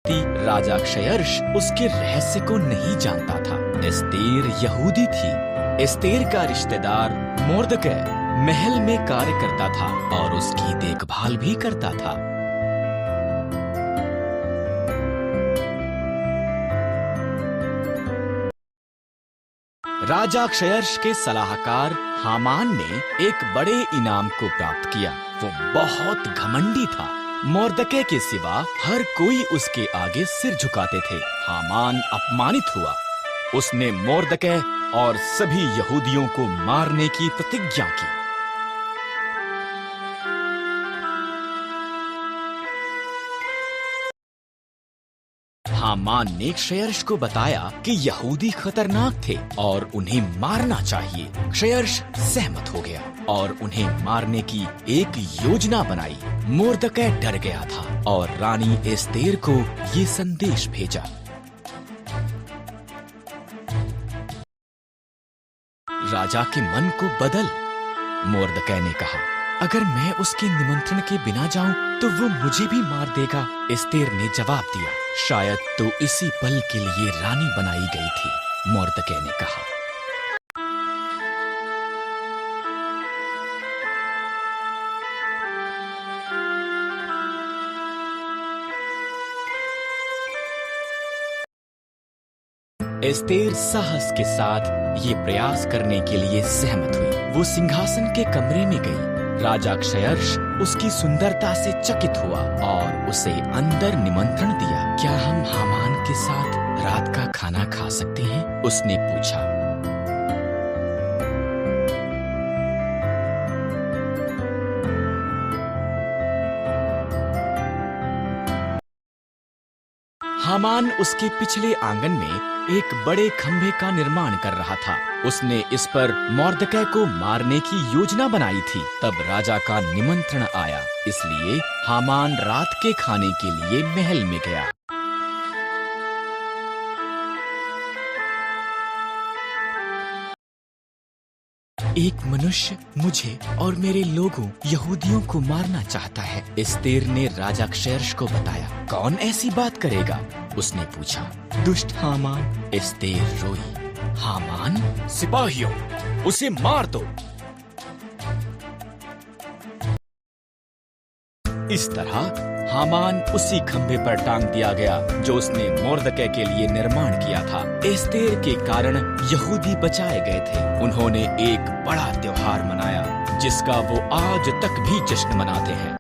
व्यक्ति राजा क्षयर्ष उसके रहस्य को नहीं जानता था। एस्तेर यहूदी थी। एस्तेर का रिश्तेदार मोर्दकै महल में कार्य करता था और उसकी देखभाल भी करता था। राजा क्षयर्ष के सलाहकार हामान ने एक बड़े इनाम को प्राप्त किया। वो बहुत घमंडी था। मोर्दकै के सिवा हर कोई उसके आगे सिर झुकाते थे। हामान अपमानित हुआ। उसने मोर्दकै और सभी यहूदियों को मारने की प्रतिज्ञा की। हामान ने क्षयर्ष को बताया कि यहूदी खतरनाक थे और उन्हें मारना चाहिए। क्षयर्ष सहमत हो गया और उन्हें मारने की एक योजना बनाई। मोर्दकै डर गया था और रानी एस्तेर को ये संदेश भेजा। राजा के मन को बदल। मोर्दकै ने कहा, अगर मैं उसके निमंत्रण के बिना जाऊं तो वो मुझे भी मार देगा। एस्तेर ने जवाब दिया, शायद तो इसी पल के लिए रानी बनाई गई थी। मोर्दकै ने कहा। एस्तेर साहस के साथ ये प्रयास करने के लिए सहमत हुई। वो सिंहासन के कमरे में गई। राजा क्षयर्ष उसकी सुंदरता से चकित हुआ और उसे अंदर निमंत्रण दिया। क्या हम हामान के साथ रात का खाना खा सकते हैं? उसने पूछा। हामान उसके पिछले आंगन में एक बड़े खंभे का निर्माण कर रहा था। उसने इस पर मोर्दकै को मारने की योजना बनाई थी। तब राजा का निमंत्रण आया, इसलिए हामान रात के खाने के लिए महल में गया। एक मनुष्य मुझे और मेरे लोगों यहूदियों को मारना चाहता है। एस्तेर ने राजा क्षयर्ष को बताया। कौन ऐसी बात करेगा? उसने पूछा। दुष्ट हामान। एस्तेर रोई। हामान, सिपाहियों, उसे मार दो। इस तरह हामान उसी खंभे पर टांग दिया गया जो उसने मोर्दकै के लिए निर्माण किया था। एस्तेर के कारण यहूदी बचाए गए थे। उन्होंने एक बड़ा त्योहार मनाया जिसका वो आज तक भी जश्न मनाते हैं।